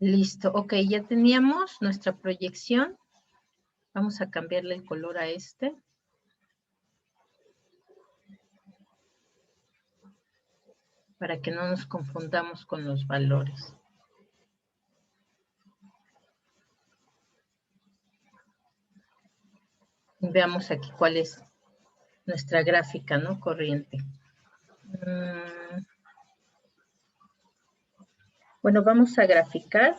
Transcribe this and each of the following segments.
Listo, ok, ya teníamos nuestra proyección. Vamos a cambiarle el color a este. Para que no nos confundamos con los valores. Veamos aquí cuál es nuestra gráfica, ¿no? Corriente. Bueno, vamos a graficar.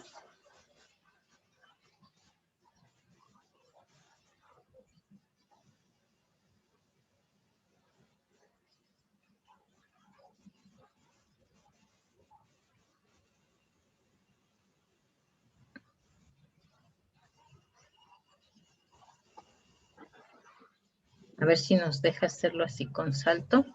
A ver si nos deja hacerlo así con salto.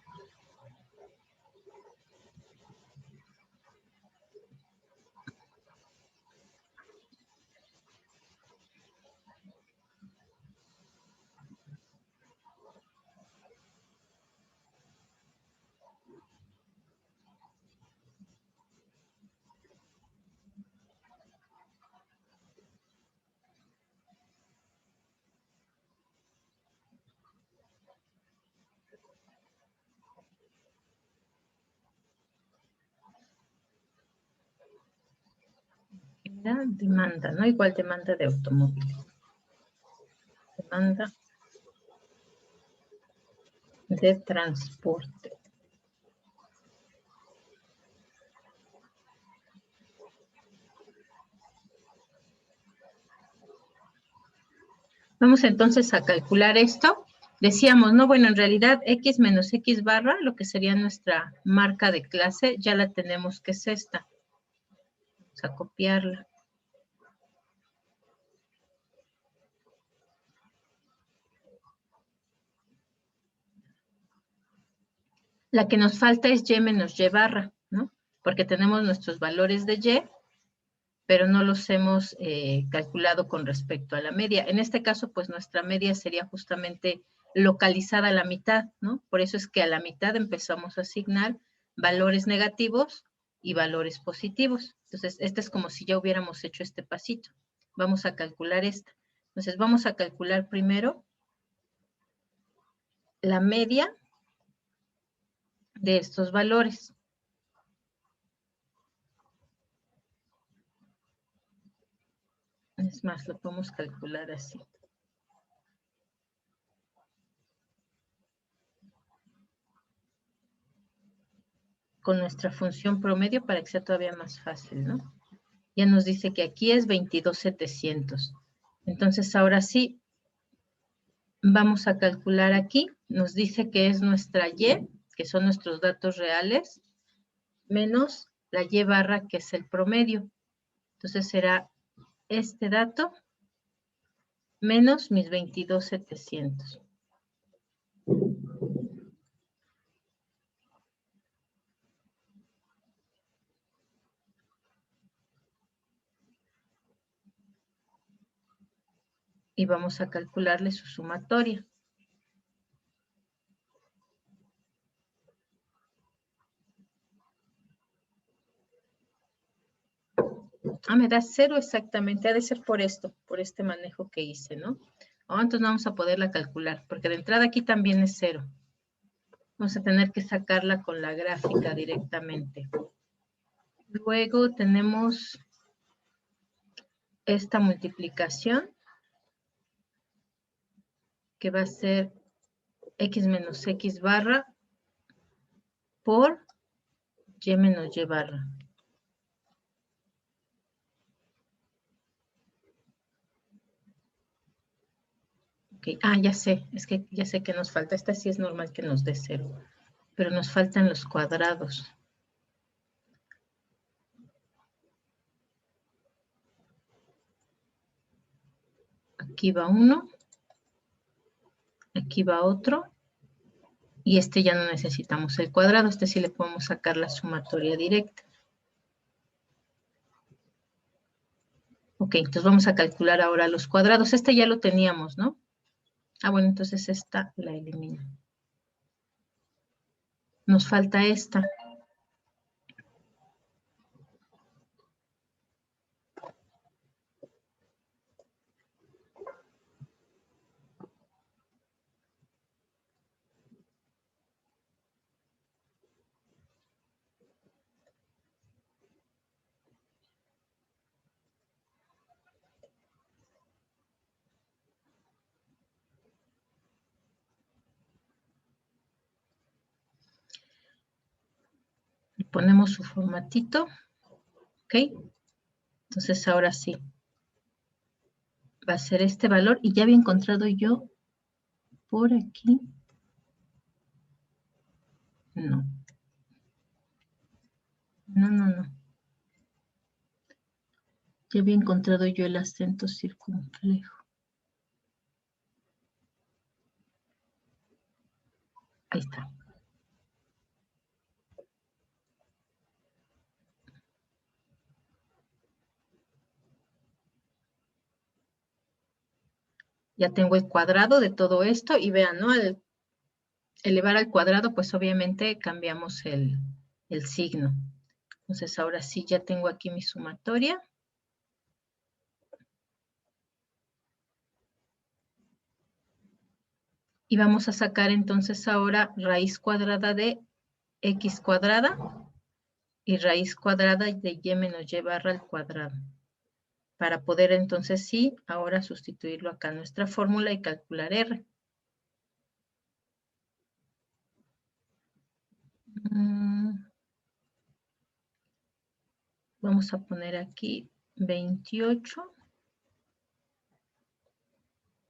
La demanda, ¿no? Igual demanda de automóviles. Demanda de transporte. Vamos entonces a calcular esto. Decíamos, no, bueno, en realidad X menos X barra, lo que sería nuestra marca de clase, ya la tenemos, que es esta. Vamos a copiarla. La que nos falta es Y menos Y barra, ¿no? Porque tenemos nuestros valores de Y, pero no los hemos calculado con respecto a la media. En este caso, pues nuestra media sería justamente localizada a la mitad, ¿no? Por eso es que a la mitad empezamos a asignar valores negativos y valores positivos. Entonces, este es como si ya hubiéramos hecho este pasito. Vamos a calcular esta. Entonces, vamos a calcular primero la media de estos valores. Es más, lo podemos calcular así. Con nuestra función promedio para que sea todavía más fácil, ¿no? Ya nos dice que aquí es 22,700. Entonces, ahora sí, vamos a calcular aquí. Nos dice que es nuestra Y, que son nuestros datos reales, menos la Y barra, que es el promedio. Entonces, será este dato menos mis 22,700. Y vamos a calcularle su sumatoria. Me da 0 exactamente. Ha de ser por esto, por este manejo que hice, ¿no? Entonces no vamos a poderla calcular, porque de entrada aquí también es 0. Vamos a tener que sacarla con la gráfica directamente. Luego tenemos esta multiplicación, que va a ser X menos X barra por Y menos Y barra. Okay. Ya sé, es que ya sé que nos falta. Esta sí es normal que nos dé 0, pero nos faltan los cuadrados. Aquí va uno, aquí va otro, y este ya no necesitamos el cuadrado. Este sí le podemos sacar la sumatoria directa. Ok, entonces vamos a calcular ahora los cuadrados. Este ya lo teníamos, ¿no? Bueno, entonces esta la elimino. Nos falta esta. Ponemos su formatito. ¿Ok? Entonces ahora sí. Va a ser este valor y ya había encontrado yo por aquí. No. No. Ya había encontrado yo el acento circunflejo. Ahí está. Ya tengo el cuadrado de todo esto y vean, ¿no? Al elevar al cuadrado, pues obviamente cambiamos el signo. Entonces ahora sí ya tengo aquí mi sumatoria. Y vamos a sacar entonces ahora raíz cuadrada de x cuadrada y raíz cuadrada de y menos y barra al cuadrado. Para poder entonces sí, ahora sustituirlo acá en nuestra fórmula y calcular R. Vamos a poner aquí 28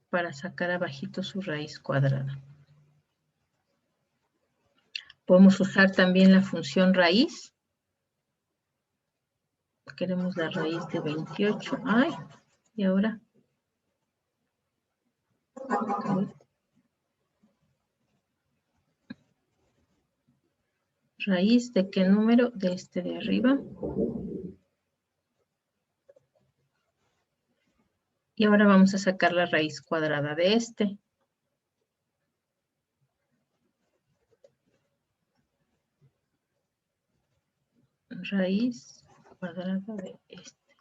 para sacar abajito su raíz cuadrada. Podemos usar también la función raíz. Queremos la raíz de 28. Ay, y ahora. ¿Raíz de qué número? De este de arriba. Y ahora vamos a sacar la raíz cuadrada de este. Raíz cuadrada de este.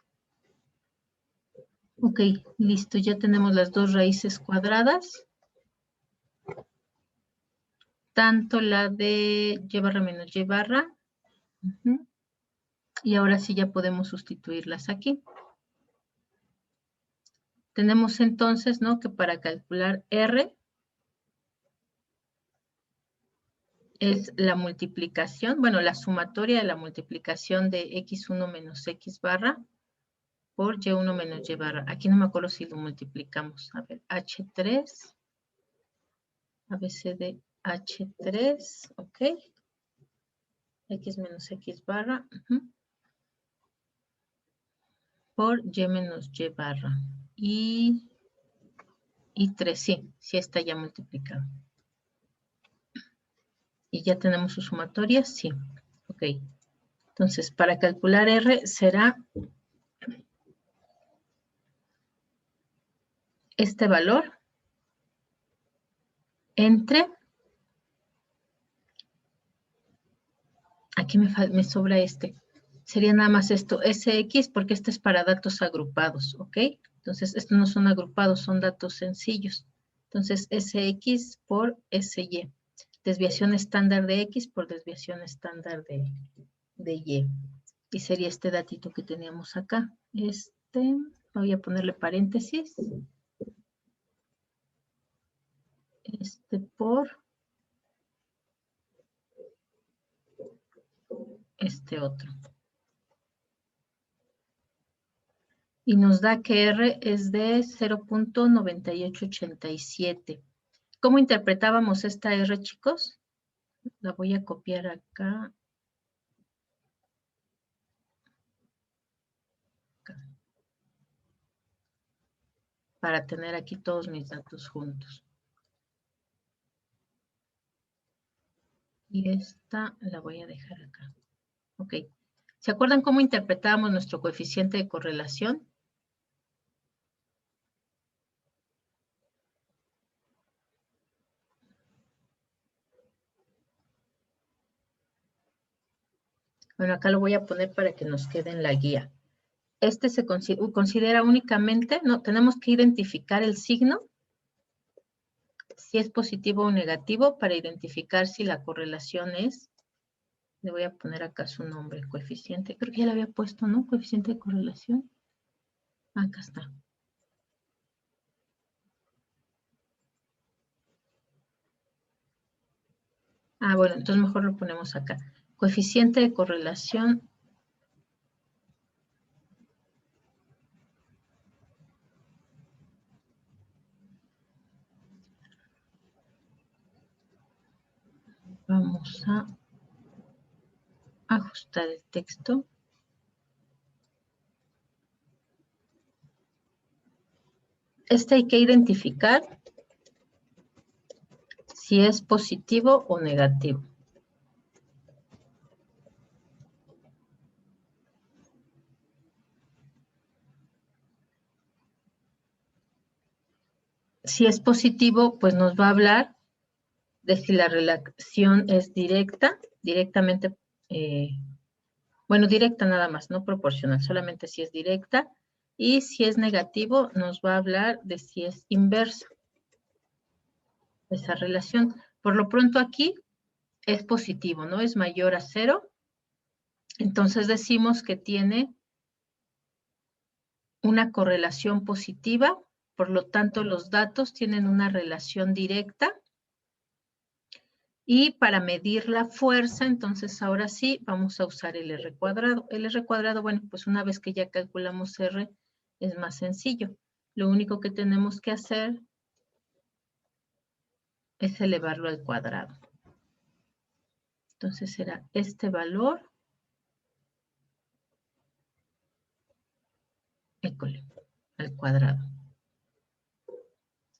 Ok, listo. Ya tenemos las dos raíces cuadradas. Tanto la de y barra menos y barra. Y ahora sí ya podemos sustituirlas aquí. Tenemos entonces, ¿no? Que para calcular R es la multiplicación, bueno, la sumatoria de la multiplicación de x1 menos x barra por y1 menos y barra. Aquí no me acuerdo si lo multiplicamos. A ver, h3, abc de h3, ok. X menos x barra por y menos y barra. Y 3, sí está ya multiplicado. ¿Y ya tenemos su sumatoria? Sí. Ok. Entonces, para calcular R será este valor entre, aquí me sobra este, sería nada más esto, SX, porque este es para datos agrupados, ¿ok? Entonces, estos no son agrupados, son datos sencillos. Entonces, SX por SY. Desviación estándar de X por desviación estándar de Y. Y sería este datito que teníamos acá. Voy a ponerle paréntesis. Por este otro. Y nos da que R es de 0.9887. ¿Cómo interpretábamos esta R, chicos? La voy a copiar acá. Para tener aquí todos mis datos juntos. Y esta la voy a dejar acá. Ok. ¿Se acuerdan cómo interpretábamos nuestro coeficiente de correlación? Bueno, acá lo voy a poner para que nos quede en la guía. Este se considera únicamente, no, tenemos que identificar el signo, si es positivo o negativo, para identificar si la correlación es, le voy a poner acá su nombre, coeficiente, creo que ya le había puesto, ¿no? Coeficiente de correlación. Acá está. Ah, bueno, entonces mejor lo ponemos acá. Coeficiente de correlación. Vamos a ajustar el texto. Hay que identificar si es positivo o negativo. Si es positivo, pues nos va a hablar de si la relación es directa, directamente, bueno, directa nada más, no proporcional, solamente si es directa. Y si es negativo, nos va a hablar de si es inversa esa relación. Por lo pronto aquí es positivo, ¿no? Es mayor a 0. Entonces decimos que tiene una correlación positiva, por lo tanto los datos tienen una relación directa. Y para medir la fuerza, entonces ahora sí vamos a usar el R cuadrado. El R cuadrado, bueno, pues una vez que ya calculamos R, es más sencillo. Lo único que tenemos que hacer es elevarlo al cuadrado. Entonces será este valor, école, al cuadrado.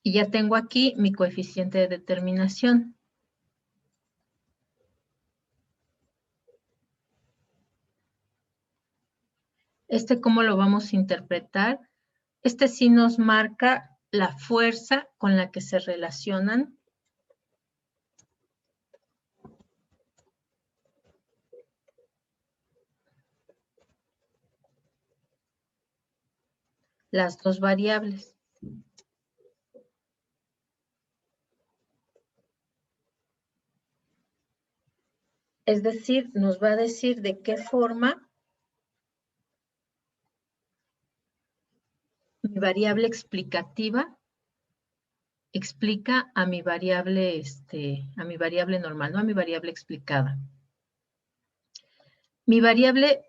Y ya tengo aquí mi coeficiente de determinación. ¿Cómo lo vamos a interpretar? Sí nos marca la fuerza con la que se relacionan las dos variables. Es decir, nos va a decir de qué forma mi variable explicativa explica a mi variable, normal, no a mi variable explicada. Mi variable,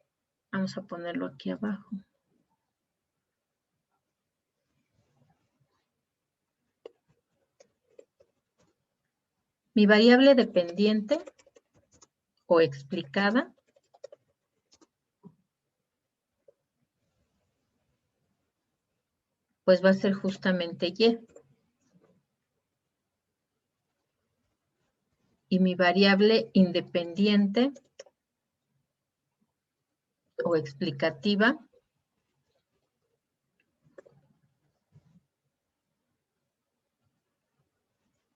vamos a ponerlo aquí abajo. Mi variable dependiente o explicada pues va a ser justamente Y. Y mi variable independiente o explicativa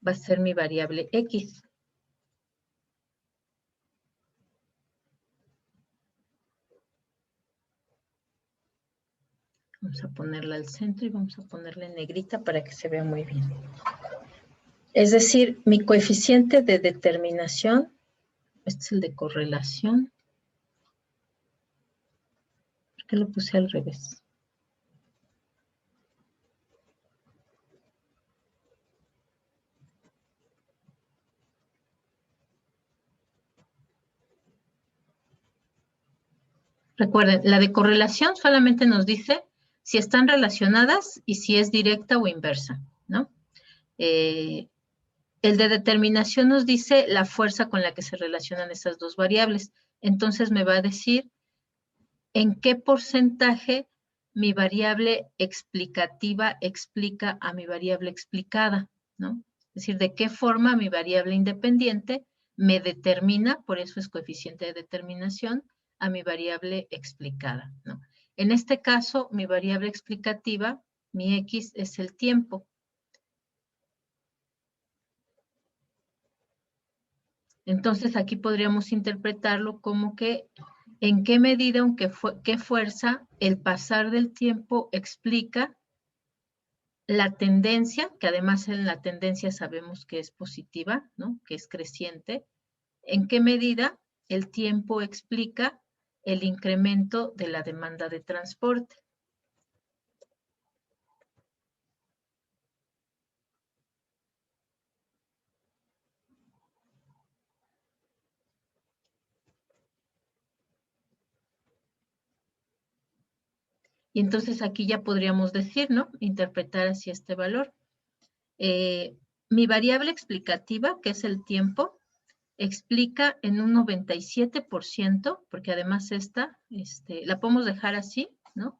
va a ser mi variable X. Vamos a ponerla al centro y vamos a ponerla en negrita para que se vea muy bien. Es decir, mi coeficiente de determinación, este es el de correlación. ¿Por qué lo puse al revés? Recuerden, la de correlación solamente nos dice si están relacionadas y si es directa o inversa, ¿no? El de determinación nos dice la fuerza con la que se relacionan esas dos variables. Entonces me va a decir en qué porcentaje mi variable explicativa explica a mi variable explicada, ¿no? Es decir, de qué forma mi variable independiente me determina, por eso es coeficiente de determinación, a mi variable explicada, ¿no? En este caso, mi variable explicativa, mi X, es el tiempo. Entonces, aquí podríamos interpretarlo como que en qué medida, qué fuerza el pasar del tiempo explica la tendencia, que además en la tendencia sabemos que es positiva, ¿no? Que es creciente. ¿En qué medida el tiempo explica el incremento de la demanda de transporte? Y entonces aquí ya podríamos decir, ¿no? Interpretar así este valor. Mi variable explicativa, que es el tiempo, explica en un 97%, porque además esta, la podemos dejar así, ¿no?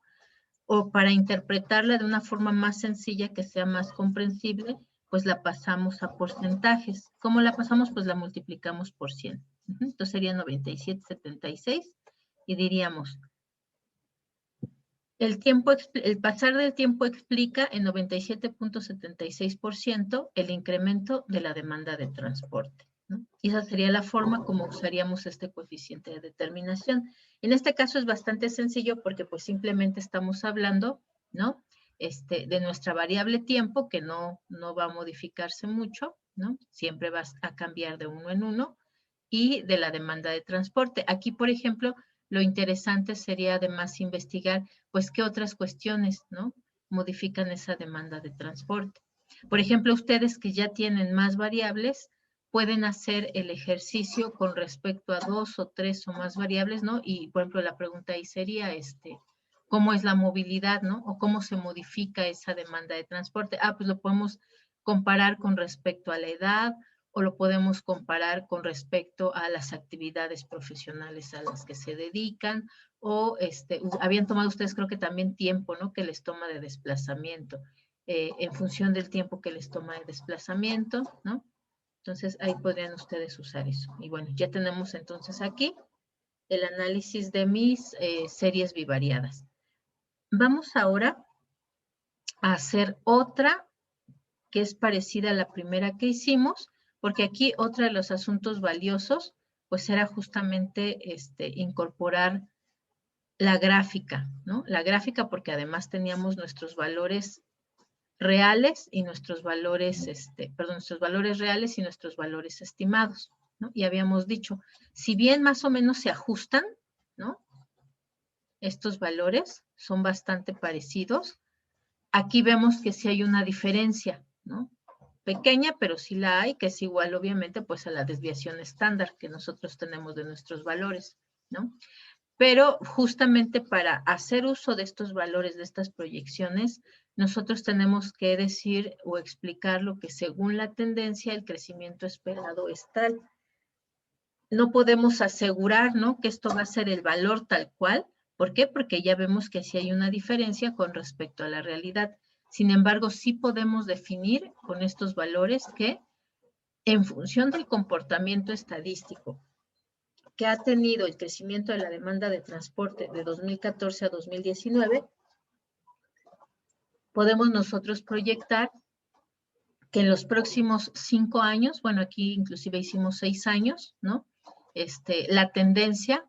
O para interpretarla de una forma más sencilla, que sea más comprensible, pues la pasamos a porcentajes. ¿Cómo la pasamos? Pues la multiplicamos por 100. Entonces sería 97,76 y diríamos, el pasar del tiempo explica en 97,76% el incremento de la demanda de transporte, ¿no? Y esa sería la forma como usaríamos este coeficiente de determinación. En este caso es bastante sencillo porque pues simplemente estamos hablando, ¿no? De nuestra variable tiempo, que no va a modificarse mucho, ¿no? Siempre va a cambiar de uno en uno, y de la demanda de transporte. Aquí, por ejemplo, lo interesante sería además investigar, pues, qué otras cuestiones, ¿no? Modifican esa demanda de transporte. Por ejemplo, ustedes que ya tienen más variables, pueden hacer el ejercicio con respecto a 2 o 3 o más variables, ¿no? Y, por ejemplo, la pregunta ahí sería, ¿cómo es la movilidad, ¿no? O cómo se modifica esa demanda de transporte. Pues lo podemos comparar con respecto a la edad, o lo podemos comparar con respecto a las actividades profesionales a las que se dedican, o habían tomado ustedes creo que también tiempo, ¿no? Que les toma de desplazamiento, en función del tiempo que les toma de desplazamiento, ¿no? Entonces ahí podrían ustedes usar eso. Y bueno, ya tenemos entonces aquí el análisis de mis series bivariadas. Vamos ahora a hacer otra que es parecida a la primera que hicimos, porque aquí otro de los asuntos valiosos, pues era justamente incorporar la gráfica, ¿no? La gráfica porque además teníamos nuestros valores reales y nuestros valores, nuestros valores reales y nuestros valores estimados, ¿no? Y habíamos dicho, si bien más o menos se ajustan, ¿no? Estos valores son bastante parecidos. Aquí vemos que sí hay una diferencia, ¿no? Pequeña, pero sí la hay, que es igual, obviamente, pues a la desviación estándar que nosotros tenemos de nuestros valores, ¿no? Pero justamente para hacer uso de estos valores, de estas proyecciones, nosotros tenemos que decir o explicar lo que según la tendencia el crecimiento esperado es tal. No podemos asegurar, ¿no? Que esto va a ser el valor tal cual. ¿Por qué? Porque ya vemos que sí hay una diferencia con respecto a la realidad. Sin embargo, sí podemos definir con estos valores que en función del comportamiento estadístico que ha tenido el crecimiento de la demanda de transporte de 2014 a 2019, podemos nosotros proyectar que en los próximos 5 años, bueno, aquí inclusive hicimos 6 años, ¿no? La tendencia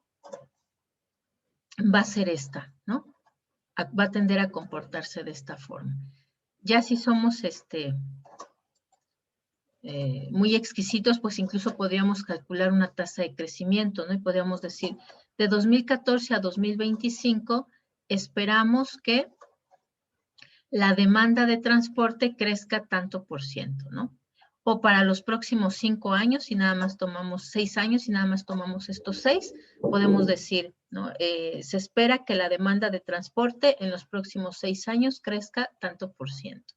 va a ser esta, ¿no? Va a tender a comportarse de esta forma. Ya si somos muy exquisitos, pues incluso podríamos calcular una tasa de crecimiento, ¿no? Y podríamos decir, de 2014 a 2025, esperamos que la demanda de transporte crezca tanto por ciento, ¿no? O para los próximos 5 años, si nada más tomamos 6 años, si nada más tomamos estos 6, podemos decir, ¿no? Se espera que la demanda de transporte en los próximos 6 años crezca tanto por ciento.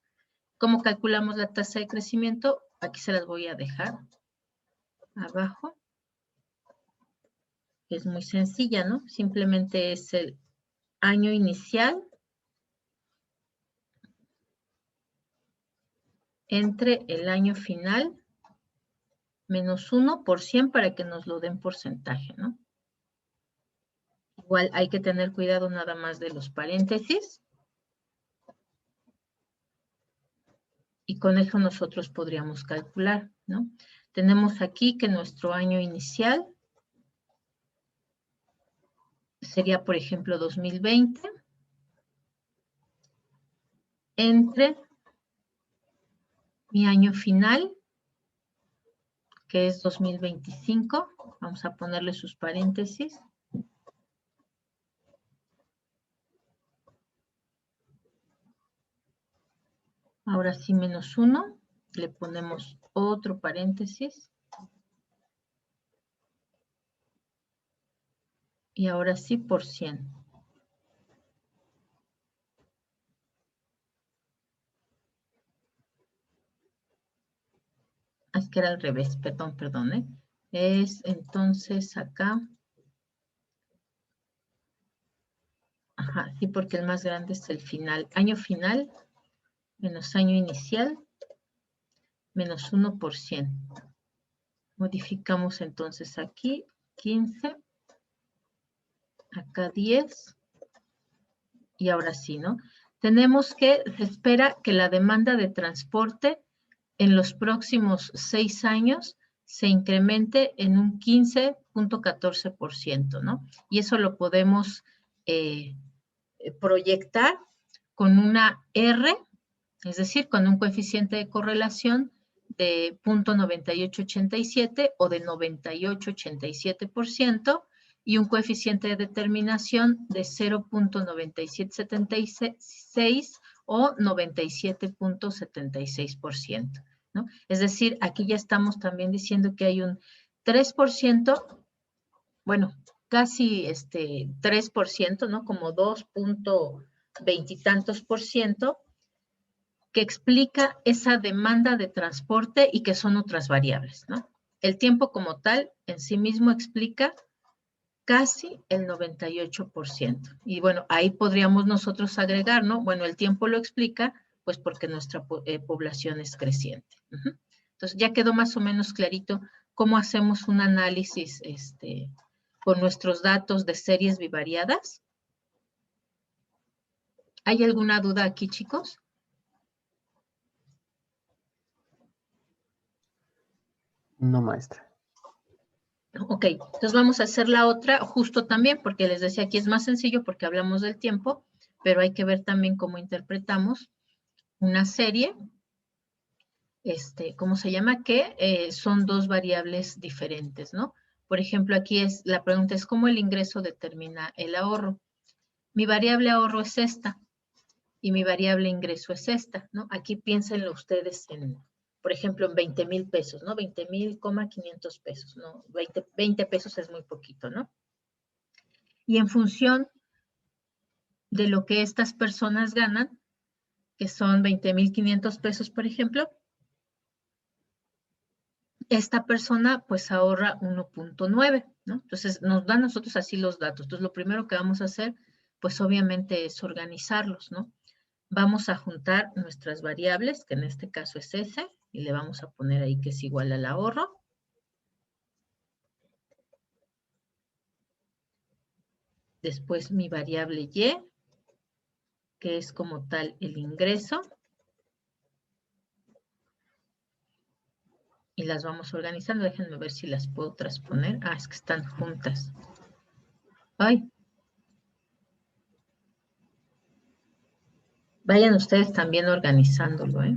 ¿Cómo calculamos la tasa de crecimiento? Aquí se las voy a dejar abajo. Es muy sencilla, ¿no? Simplemente es el año inicial entre el año final menos 1 por 100 para que nos lo den porcentaje, ¿no? Igual hay que tener cuidado nada más de los paréntesis. Y con eso nosotros podríamos calcular, ¿no? Tenemos aquí que nuestro año inicial sería, por ejemplo, 2020, entre mi año final, que es 2025, vamos a ponerle sus paréntesis. Ahora sí, menos 1, le ponemos otro paréntesis. Y ahora sí, por 100. Es que era al revés, perdón, ¿eh? Es entonces acá. Ajá, sí, porque el más grande es el final. Año final menos año inicial menos 1%. Modificamos entonces aquí 15, acá 10, y ahora sí, ¿no? Tenemos que, se espera que la demanda de transporte en los próximos 6 años se incremente en un 15.14%, ¿no? Y eso lo podemos proyectar con una R, es decir, con un coeficiente de correlación de 0.9887 o de 9887% y un coeficiente de determinación de 0.9776 o 97.76%, ¿no? Es decir, aquí ya estamos también diciendo que hay un 3%, bueno, casi 3%, ¿no? Como 2.20 y tantos por ciento, que explica esa demanda de transporte y que son otras variables, ¿no? El tiempo como tal en sí mismo explica casi el 98%. Y bueno, ahí podríamos nosotros agregar, ¿no? Bueno, el tiempo lo explica, pues porque nuestra población es creciente. Entonces, ya quedó más o menos clarito cómo hacemos un análisis con nuestros datos de series bivariadas. ¿Hay alguna duda aquí, chicos? No, maestra. Ok, entonces vamos a hacer la otra justo también, porque les decía aquí es más sencillo porque hablamos del tiempo, pero hay que ver también cómo interpretamos una serie, ¿cómo se llama? Que son dos variables diferentes, ¿no? Por ejemplo, aquí la pregunta es ¿cómo el ingreso determina el ahorro? Mi variable ahorro es esta y mi variable ingreso es esta, ¿no? Aquí piénsenlo ustedes por ejemplo, en 20,000 pesos, ¿no? 20,500 pesos, ¿no? 20 pesos es muy poquito, ¿no? Y en función de lo que estas personas ganan, que son 20,500 pesos, por ejemplo, esta persona pues ahorra 1.9, ¿no? Entonces nos dan a nosotros así los datos. Entonces lo primero que vamos a hacer, pues obviamente es organizarlos, ¿no? Vamos a juntar nuestras variables, que en este caso es S, y le vamos a poner ahí que es igual al ahorro. Después mi variable Y, que es como tal el ingreso. Y las vamos organizando. Déjenme ver si las puedo transponer. Ah, es que están juntas. Ay. Vayan ustedes también organizándolo, ¿eh?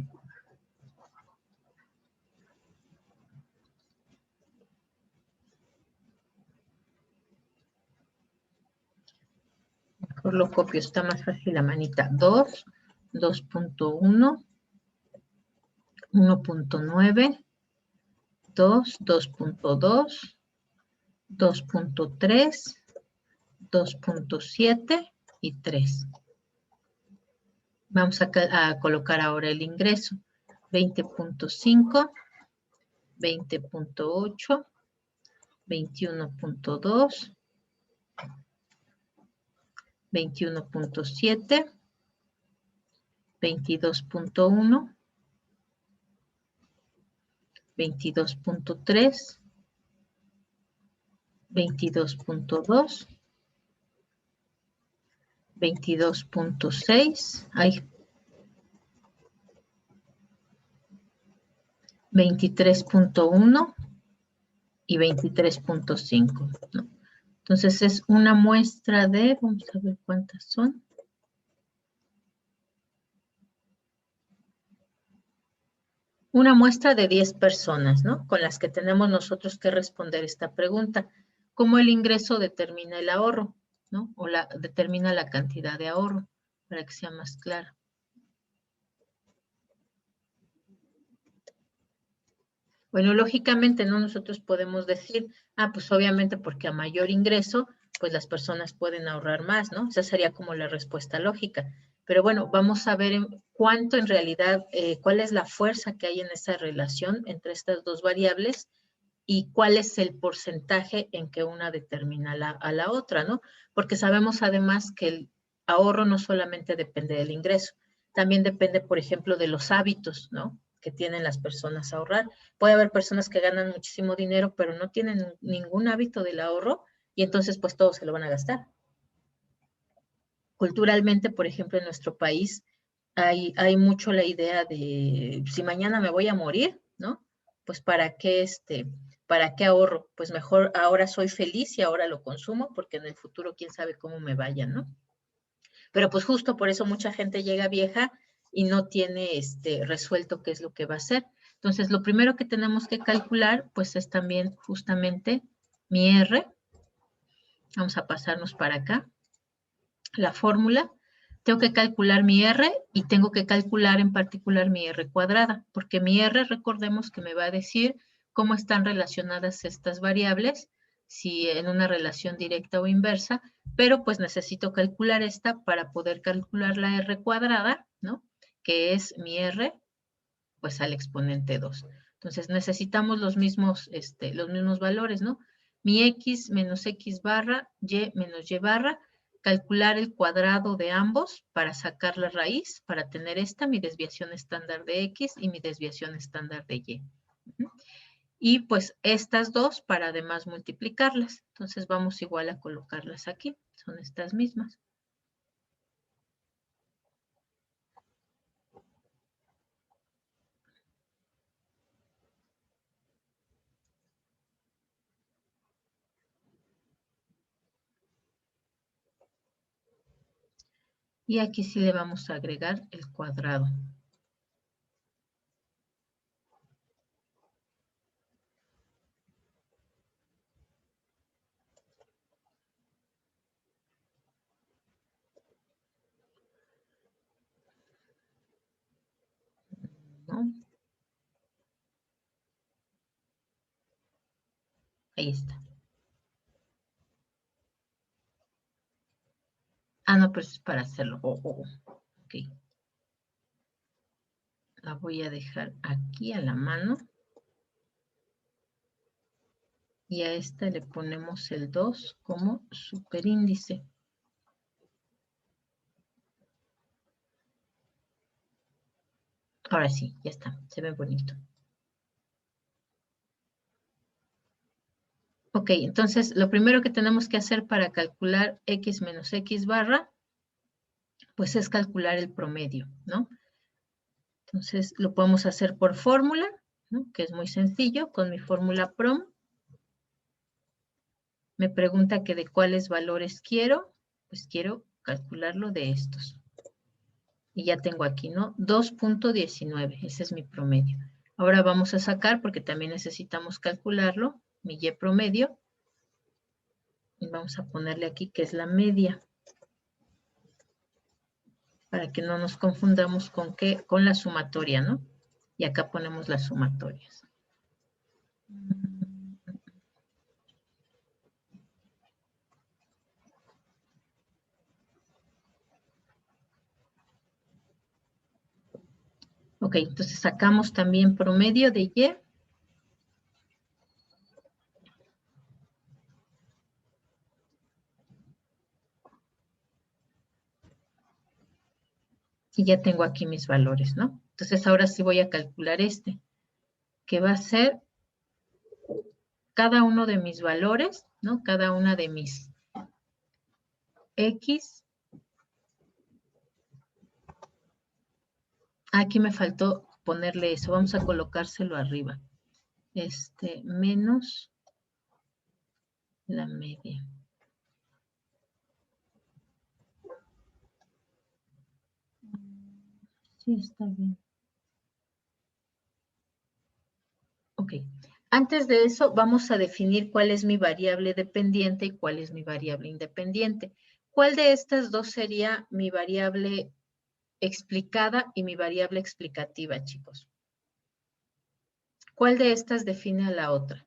Mejor lo copio, está más fácil la manita. 2, 2.1, 1.9, 2, 2.2, 2.3, 2.7 y 3. Vamos a colocar ahora el ingreso. 20.5, 20.8, 21.2, 21.7, 22.1, 22.3, 22.2, 22.6, 23.1 y 23.5, ¿no? Entonces es una muestra de, vamos a ver cuántas son. Una muestra de 10 personas, ¿no? Con las que tenemos nosotros que responder esta pregunta. ¿Cómo el ingreso determina el ahorro, ¿no? O determina la cantidad de ahorro, para que sea más claro. Bueno, lógicamente, ¿no? Nosotros podemos decir, pues obviamente porque a mayor ingreso, pues las personas pueden ahorrar más, ¿no? Esa sería como la respuesta lógica. Pero bueno, vamos a ver cuánto en realidad, cuál es la fuerza que hay en esa relación entre estas dos variables y cuál es el porcentaje en que una determina a la otra, ¿no? Porque sabemos además que el ahorro no solamente depende del ingreso, también depende, por ejemplo, de los hábitos, ¿no? Que tienen las personas a ahorrar. Puede haber personas que ganan muchísimo dinero, pero no tienen ningún hábito del ahorro y entonces pues todo se lo van a gastar. Culturalmente, por ejemplo, en nuestro país hay mucho la idea de si mañana me voy a morir, ¿no? Pues ¿para qué ahorro? Pues mejor ahora soy feliz y ahora lo consumo porque en el futuro quién sabe cómo me vaya, ¿no? Pero pues justo por eso mucha gente llega vieja y no tiene resuelto qué es lo que va a hacer. Entonces, lo primero que tenemos que calcular, pues es también justamente mi R. Vamos a pasarnos para acá. La fórmula, tengo que calcular mi R y tengo que calcular en particular mi R cuadrada, porque mi R, recordemos que me va a decir cómo están relacionadas estas variables, si en una relación directa o inversa, pero pues necesito calcular esta para poder calcular la R cuadrada, ¿no? Que es mi R, pues al exponente 2. Entonces necesitamos los mismos valores, ¿no? Mi X menos X barra, Y menos Y barra, calcular el cuadrado de ambos para sacar la raíz, para tener mi desviación estándar de X y mi desviación estándar de Y. Y pues estas dos para además multiplicarlas. Entonces vamos igual a colocarlas aquí, son estas mismas. Y aquí sí le vamos a agregar el cuadrado. ¿No? Ahí está. Ah, no, pues es para hacerlo. Ok. La voy a dejar aquí a la mano. Y a esta le ponemos el 2 como superíndice. Ahora sí, ya está, se ve bonito. Ok, entonces lo primero que tenemos que hacer para calcular X menos X barra, pues es calcular el promedio, ¿no? Entonces lo podemos hacer por fórmula, ¿no? Que es muy sencillo, con mi fórmula PROM. Me pregunta que de cuáles valores quiero, pues quiero calcularlo de estos. Y ya tengo aquí, ¿no? 2.19, ese es mi promedio. Ahora vamos a sacar, porque también necesitamos calcularlo, mi Y promedio. Y vamos a ponerle aquí que es la media. Para que no nos confundamos con la sumatoria, ¿no? Y acá ponemos las sumatorias. Ok, entonces sacamos también promedio de Y. Y ya tengo aquí mis valores, ¿no? Entonces ahora sí voy a calcular que va a ser cada uno de mis valores, ¿no? Cada una de mis X. Aquí me faltó ponerle eso, vamos a colocárselo arriba. Menos la media. Sí, está bien. Ok. Antes de eso, vamos a definir cuál es mi variable dependiente y cuál es mi variable independiente. ¿Cuál de estas dos sería mi variable explicada y mi variable explicativa, chicos? ¿Cuál de estas define a la otra?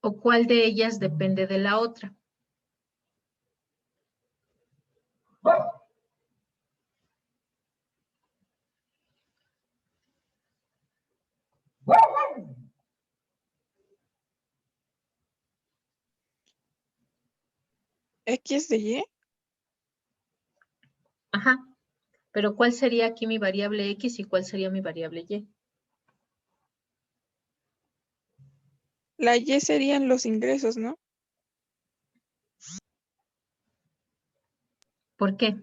¿O cuál de ellas depende de la otra? X de Y. Ajá. Pero ¿cuál sería aquí mi variable X y cuál sería mi variable Y? La Y serían los ingresos, ¿no? ¿Por qué?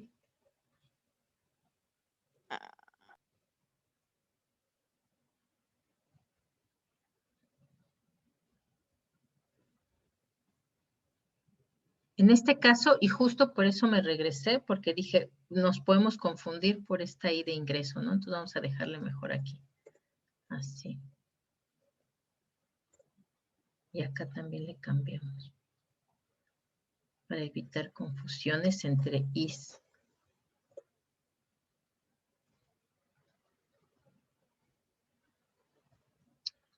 En este caso, y justo por eso me regresé, porque dije, nos podemos confundir por esta I de ingreso, ¿no? Entonces vamos a dejarle mejor aquí. Así. Y acá también le cambiamos. Para evitar confusiones entre Is.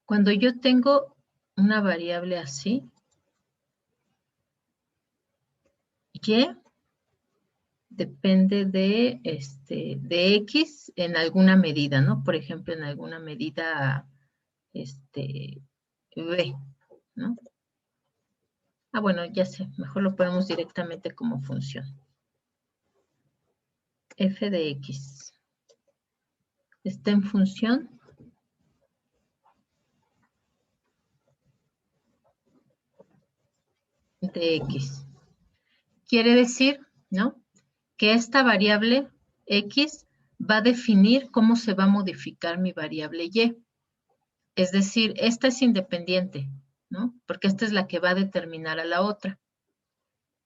Cuando yo tengo una variable así, Y depende de X en alguna medida, ¿no? Por ejemplo, en alguna medida B, ¿no? Ah, bueno, ya sé, mejor lo ponemos directamente como función. F de X está en función de X. Quiere decir, ¿no? Que esta variable X va a definir cómo se va a modificar mi variable Y. Es decir, esta es independiente, ¿no? Porque esta es la que va a determinar a la otra.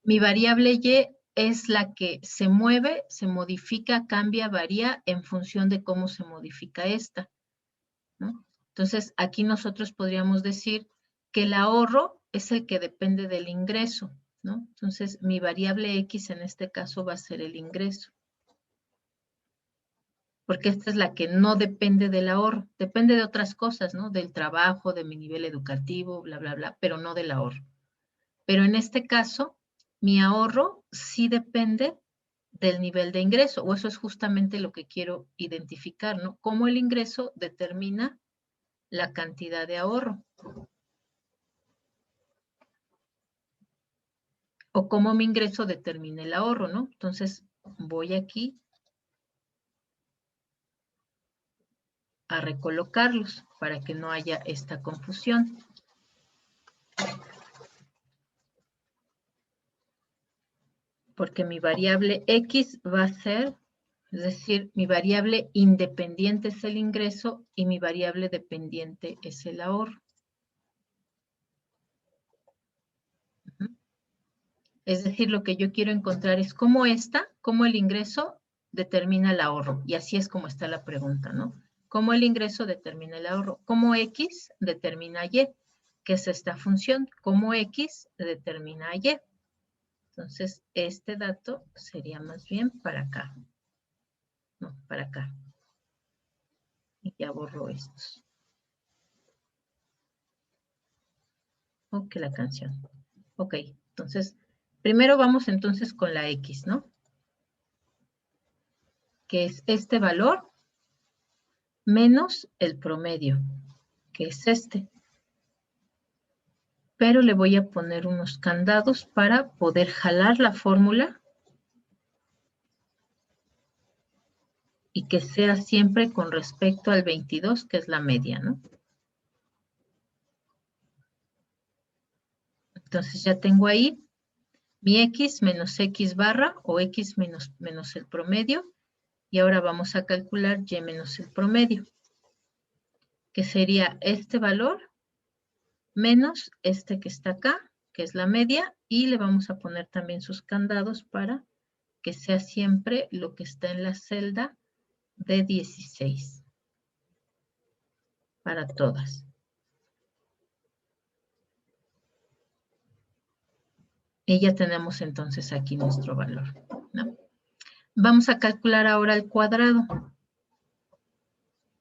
Mi variable Y es la que se mueve, se modifica, cambia, varía en función de cómo se modifica esta, ¿no? Entonces, aquí nosotros podríamos decir que el ahorro es el que depende del ingreso, ¿no? Entonces, mi variable X en este caso va a ser el ingreso. Porque esta es la que no depende del ahorro, depende de otras cosas, ¿no? Del trabajo, de mi nivel educativo, bla, bla, bla, pero no del ahorro. Pero en este caso, mi ahorro sí depende del nivel de ingreso, o eso es justamente lo que quiero identificar, ¿no? Cómo el ingreso determina la cantidad de ahorro. O cómo mi ingreso determina el ahorro, ¿no? Entonces, voy aquí a recolocarlos para que no haya esta confusión. Porque mi variable X va a ser, es decir, mi variable independiente es el ingreso y mi variable dependiente es el ahorro. Es decir, lo que yo quiero encontrar es cómo el ingreso determina el ahorro. Y así es como está la pregunta, ¿no? Cómo el ingreso determina el ahorro. Cómo X determina Y, que es esta función. Cómo X determina Y. Entonces, este dato sería más bien para acá. No, para acá. Y ya borro estos. Ok, la canción. Ok, entonces, primero vamos entonces con la X, ¿no? Que es este valor menos el promedio, que es este. Pero le voy a poner unos candados para poder jalar la fórmula y que sea siempre con respecto al 22, que es la media, ¿no? Entonces ya tengo ahí mi X menos X barra o X menos el promedio. Y ahora vamos a calcular Y menos el promedio, que sería este valor menos este que está acá, que es la media, y le vamos a poner también sus candados para que sea siempre lo que está en la celda de 16 para todas. Y ya tenemos entonces aquí nuestro valor, ¿no? Vamos a calcular ahora el cuadrado.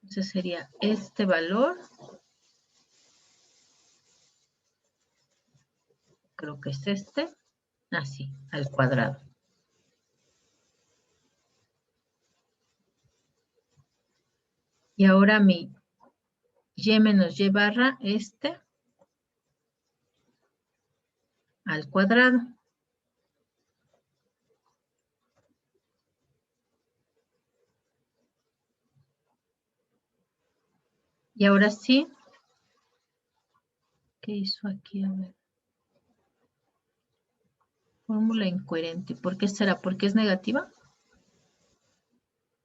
Entonces sería este valor creo que es este, así, al cuadrado. Y ahora mi y menos y barra, este, al cuadrado. Y ahora sí, ¿qué hizo aquí? A ver. Fórmula incoherente. ¿Por qué será? ¿Porque es negativa?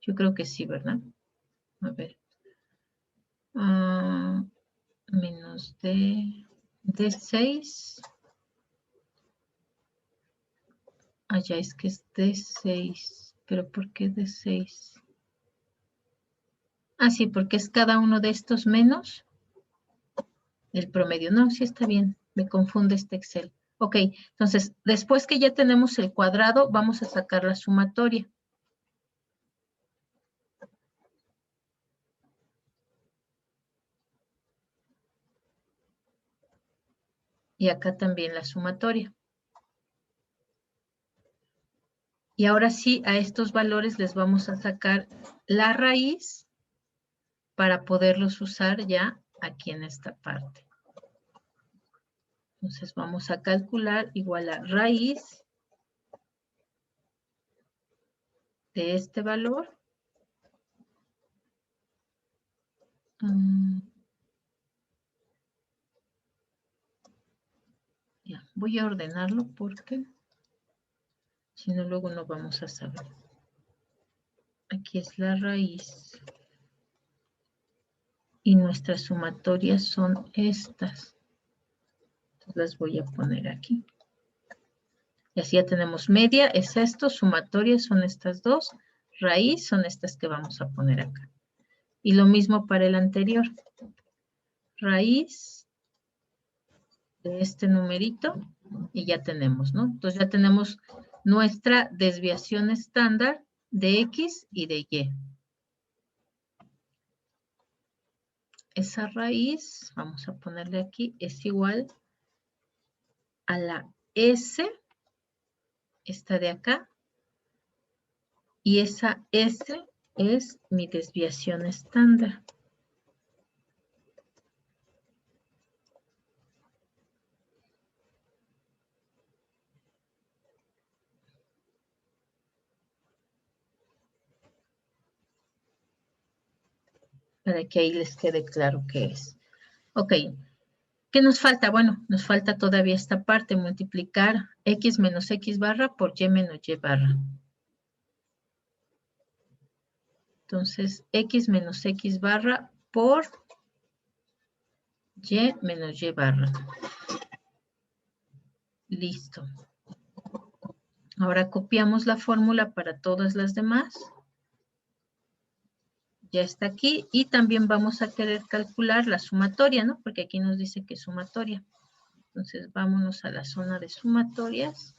Yo creo que sí, ¿verdad? A ver. Menos D6. Ya es que es D6. ¿Pero por qué D6? Sí, porque es cada uno de estos menos el promedio. No, sí está bien. Me confunde este Excel. Ok, entonces, después que ya tenemos el cuadrado, vamos a sacar la sumatoria. Y acá también la sumatoria. Y ahora sí, a estos valores les vamos a sacar la raíz para poderlos usar ya aquí en esta parte. Entonces vamos a calcular igual a raíz de este valor. Ya, voy a ordenarlo porque si no luego no vamos a saber. Aquí es la raíz. Y nuestras sumatorias son estas. Entonces las voy a poner aquí. Y así ya tenemos media, es esto, sumatoria son estas dos, raíz son estas que vamos a poner acá. Y lo mismo para el anterior. Raíz de este numerito y ya tenemos, ¿no? Entonces ya tenemos nuestra desviación estándar de X y de Y. Esa raíz, vamos a ponerle aquí, es igual a la S, esta de acá, y esa S es mi desviación estándar. Para que ahí les quede claro qué es. Ok, ¿qué nos falta? Bueno, nos falta todavía esta parte, multiplicar X menos X barra por Y menos Y barra. Entonces, X menos X barra por Y menos Y barra. Listo. Ahora copiamos la fórmula para todas las demás. Ya está aquí. Y también vamos a querer calcular la sumatoria, ¿no? Porque aquí nos dice que es sumatoria. Entonces, vámonos a la zona de sumatorias.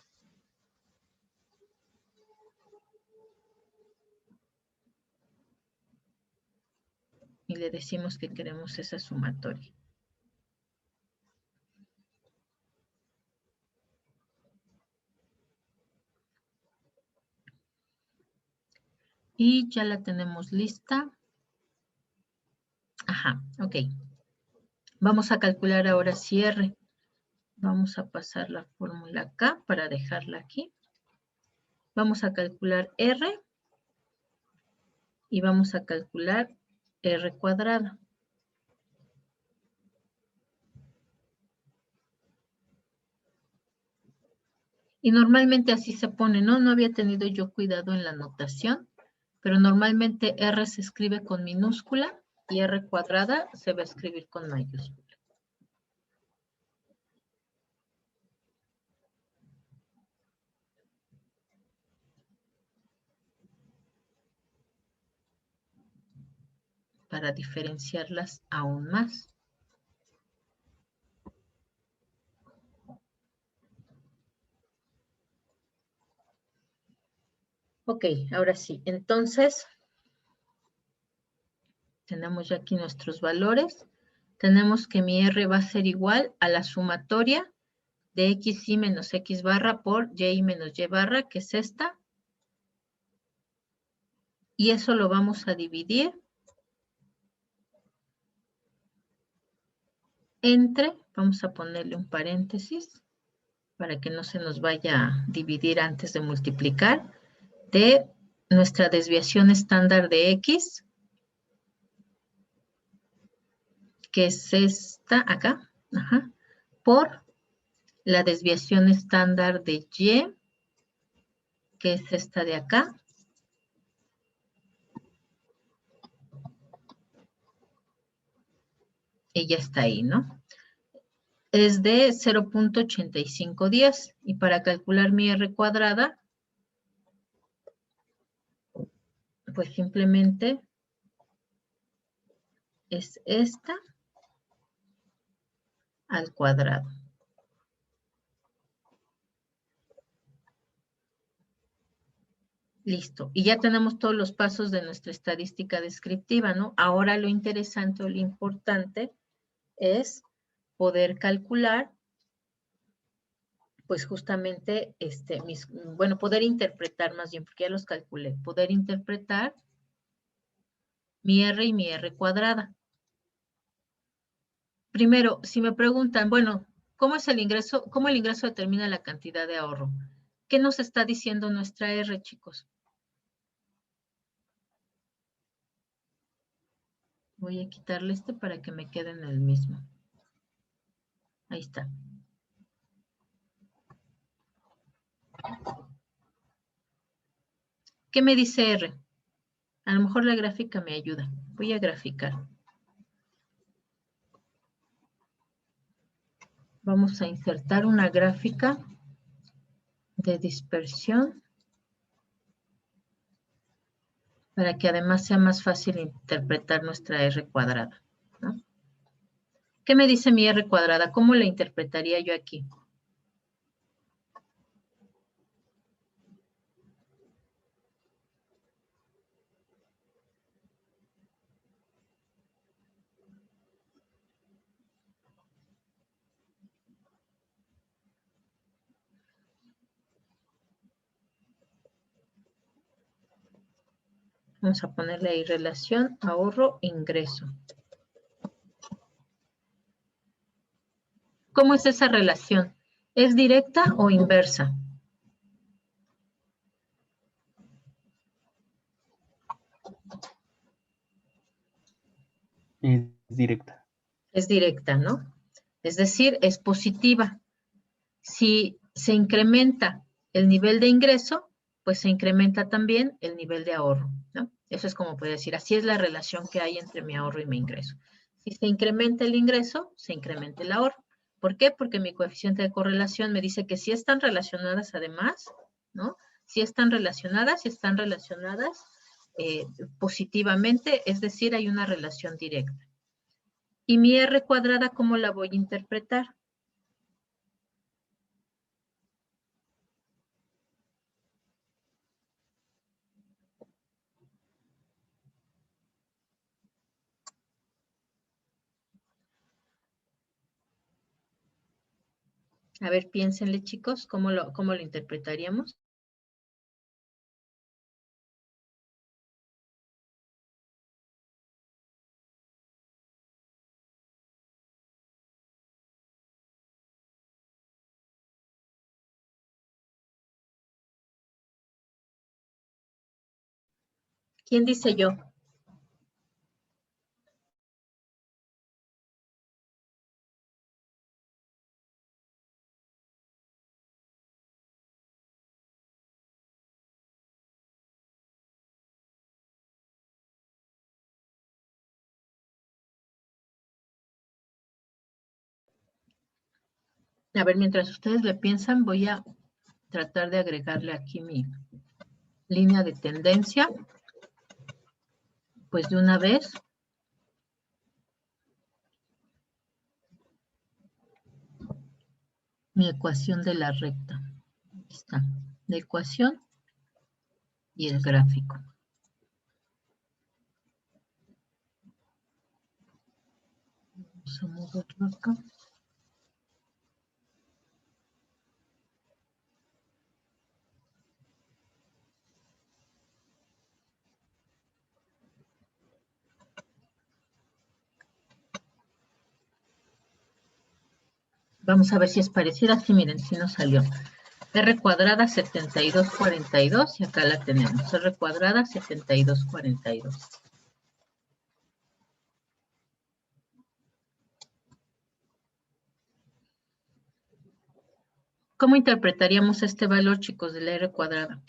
Y le decimos que queremos esa sumatoria. Y ya la tenemos lista. Ajá, ok. Vamos a calcular ahora si R. Vamos a pasar la fórmula acá para dejarla aquí. Vamos a calcular R. Y vamos a calcular R cuadrada. Y normalmente así se pone, ¿no? No había tenido yo cuidado en la notación, pero normalmente R se escribe con minúscula y R cuadrada se va a escribir con mayúscula. Para diferenciarlas aún más. Ok, ahora sí. Entonces, tenemos ya aquí nuestros valores. Tenemos que mi R va a ser igual a la sumatoria de xy menos x barra por y menos y barra, que es esta. Y eso lo vamos a dividir entre, vamos a ponerle un paréntesis para que no se nos vaya a dividir antes de multiplicar, de nuestra desviación estándar de x, que es esta acá, por la desviación estándar de y, que es esta de acá. Y ya está ahí, ¿no? Es de 0.8510. Y para calcular mi R cuadrada, pues simplemente es esta al cuadrado. Listo. Y ya tenemos todos los pasos de nuestra estadística descriptiva, ¿no? Ahora lo interesante o lo importante es poder calcular, pues justamente, bueno, poder interpretar más bien, porque ya los calculé, poder interpretar mi R y mi R cuadrada. Primero, si me preguntan, bueno, ¿cómo es el ingreso? ¿Cómo el ingreso determina la cantidad de ahorro? ¿Qué nos está diciendo nuestra R, chicos? Voy a quitarle para que me quede en el mismo. Ahí está. ¿Qué me dice R? A lo mejor la gráfica me ayuda. Voy a graficar. Vamos a insertar una gráfica de dispersión para que además sea más fácil interpretar nuestra R cuadrada, ¿no? ¿Qué me dice mi R cuadrada? ¿Cómo la interpretaría yo aquí? Vamos a ponerle ahí relación ahorro-ingreso. ¿Cómo es esa relación? ¿Es directa o inversa? Es directa. Es directa, ¿no? Es decir, es positiva. Si se incrementa el nivel de ingreso, pues se incrementa también el nivel de ahorro, ¿no? Eso es como puede decir, así es la relación que hay entre mi ahorro y mi ingreso. Si se incrementa el ingreso, se incrementa el ahorro. ¿Por qué? Porque mi coeficiente de correlación me dice que si están relacionadas además, ¿no? Si están relacionadas positivamente, es decir, hay una relación directa. ¿Y mi R cuadrada cómo la voy a interpretar? A ver, piénsenle, chicos, ¿cómo lo interpretaríamos? ¿Quién dice yo? A ver, mientras ustedes le piensan, voy a tratar de agregarle aquí mi línea de tendencia. Pues de una vez. Mi ecuación de la recta. Aquí está. La ecuación y el gráfico. Vamos a moverlo acá. Vamos a ver si es parecida. Sí, miren, sí nos salió. R cuadrada 7242 y acá la tenemos. R cuadrada 7242. ¿Cómo interpretaríamos este valor, chicos, de la R cuadrada?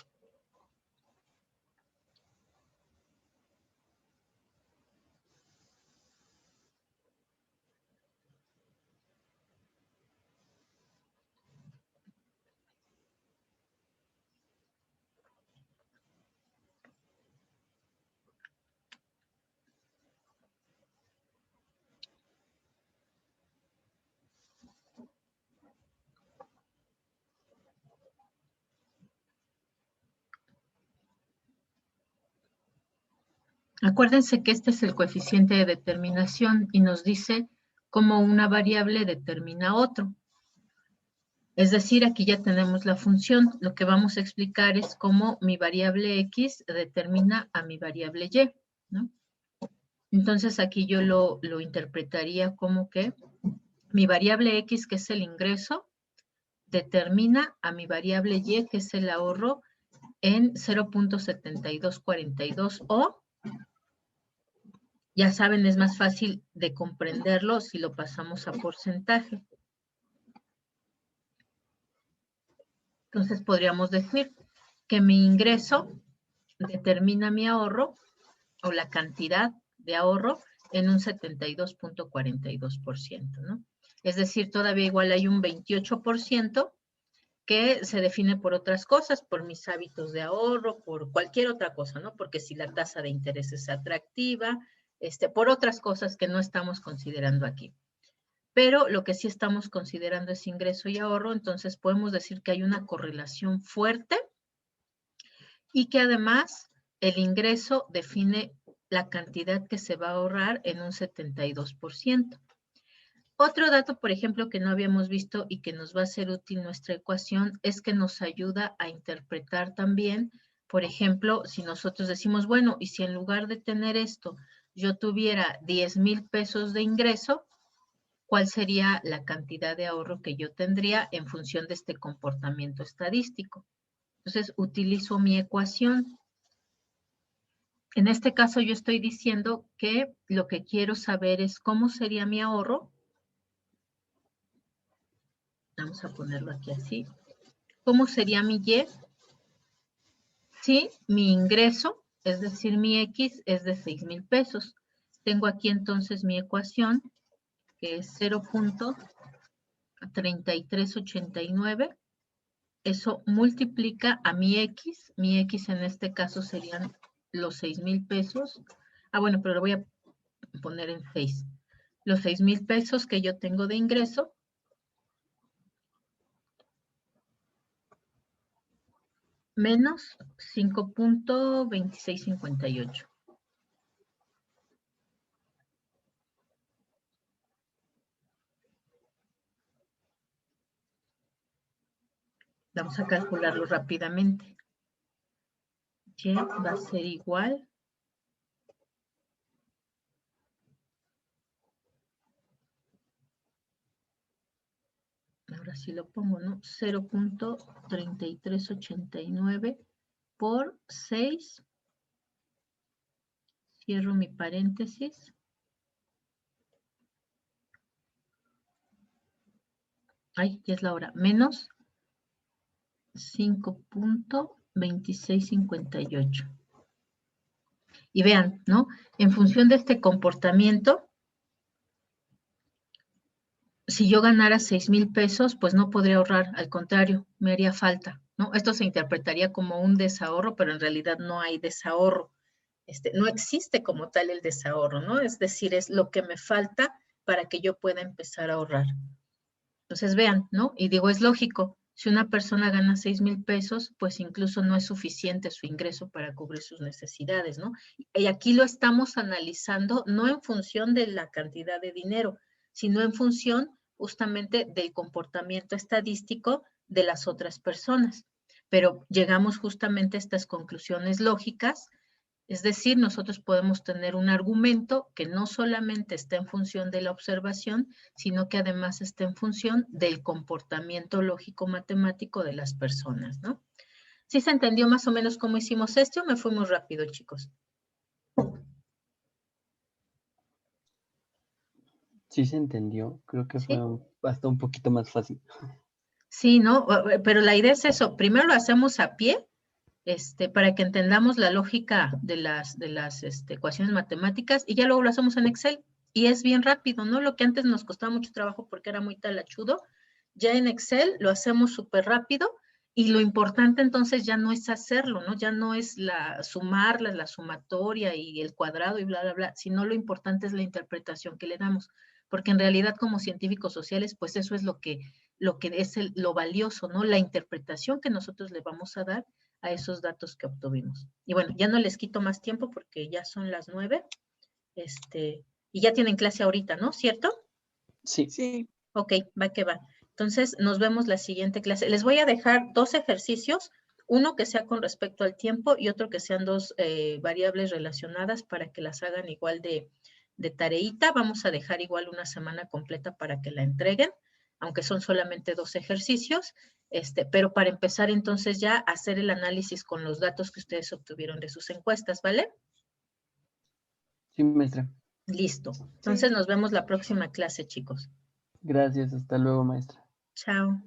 Acuérdense que este es el coeficiente de determinación y nos dice cómo una variable determina otro. Es decir, aquí ya tenemos la función. Lo que vamos a explicar es cómo mi variable X determina a mi variable Y, ¿no? Entonces aquí yo lo interpretaría como que mi variable X, que es el ingreso, determina a mi variable Y, que es el ahorro, en 0.7242 o, ya saben, es más fácil de comprenderlo si lo pasamos a porcentaje. Entonces podríamos decir que mi ingreso determina mi ahorro o la cantidad de ahorro en un 72.42%, ¿no? Es decir, todavía igual hay un 28% que se define por otras cosas, por mis hábitos de ahorro, por cualquier otra cosa, ¿no? Porque si la tasa de interés es atractiva, por otras cosas que no estamos considerando aquí. Pero lo que sí estamos considerando es ingreso y ahorro, entonces podemos decir que hay una correlación fuerte y que además el ingreso define la cantidad que se va a ahorrar en un 72%. Otro dato, por ejemplo, que no habíamos visto y que nos va a ser útil nuestra ecuación es que nos ayuda a interpretar también, por ejemplo, si nosotros decimos, bueno, y si en lugar de tener esto, yo tuviera 10,000 pesos de ingreso, ¿cuál sería la cantidad de ahorro que yo tendría en función de este comportamiento estadístico? Entonces, utilizo mi ecuación. En este caso, yo estoy diciendo que lo que quiero saber es cómo sería mi ahorro. Vamos a ponerlo aquí así. ¿Cómo sería mi Y? Si mi ingreso, es decir, mi X, es de 6,000 pesos. Tengo aquí entonces mi ecuación, que es 0.3389. Eso multiplica a mi X. Mi X en este caso serían los 6,000 pesos. Ah, bueno, pero lo voy a poner en 6. Los 6,000 pesos que yo tengo de ingreso menos 5.2658. Vamos a calcularlo rápidamente. Y va a ser igual . Ahora sí lo pongo, ¿no? 0.3389 por 6. Cierro mi paréntesis. Ay, ya es la hora. Menos 5.2658. Y vean, ¿no? En función de este comportamiento, si yo ganara 6,000 pesos, pues no podría ahorrar, al contrario, me haría falta, ¿no? Esto se interpretaría como un desahorro, pero en realidad no hay desahorro. No existe como tal el desahorro, ¿no? Es decir, es lo que me falta para que yo pueda empezar a ahorrar. Entonces vean, ¿no? Y digo, es lógico, si una persona gana 6,000 pesos, pues incluso no es suficiente su ingreso para cubrir sus necesidades, ¿no? Y aquí lo estamos analizando no en función de la cantidad de dinero, sino en función justamente del comportamiento estadístico de las otras personas. Pero llegamos justamente a estas conclusiones lógicas Es decir, nosotros podemos tener un argumento que no solamente está en función de la observación, sino que además está en función del comportamiento lógico-matemático de las personas, ¿no? ¿Sí se entendió más o menos cómo hicimos esto o me fui muy rápido, chicos? Sí se entendió. Creo que fue ¿Sí? hasta un poquito más fácil. Sí, ¿no? Pero la idea es eso. Primero lo hacemos a pie, para que entendamos la lógica de las ecuaciones matemáticas y ya luego lo hacemos en Excel y es bien rápido, ¿no? Lo que antes nos costaba mucho trabajo porque era muy talachudo, ya en Excel lo hacemos súper rápido y lo importante entonces ya no es hacerlo, ¿no? Ya no es sumarla, la sumatoria y el cuadrado y bla, bla, bla, sino lo importante es la interpretación que le damos, porque en realidad como científicos sociales, pues eso es lo que es lo valioso, ¿no? La interpretación que nosotros le vamos a dar a esos datos que obtuvimos. Y bueno, ya no les quito más tiempo porque ya son las 9, y ya tienen clase ahorita, ¿no? ¿Cierto? Sí. Sí. Ok, va que va. Entonces, nos vemos la siguiente clase. Les voy a dejar 2 ejercicios, uno que sea con respecto al tiempo y otro que sean 2 variables relacionadas para que las hagan igual de tareita. Vamos a dejar igual una semana completa para que la entreguen, aunque son solamente 2 ejercicios, pero para empezar entonces ya a hacer el análisis con los datos que ustedes obtuvieron de sus encuestas, ¿vale? Sí, maestra. Listo. Entonces Sí. nos vemos la próxima clase, chicos. Gracias. Hasta luego, maestra. Chao.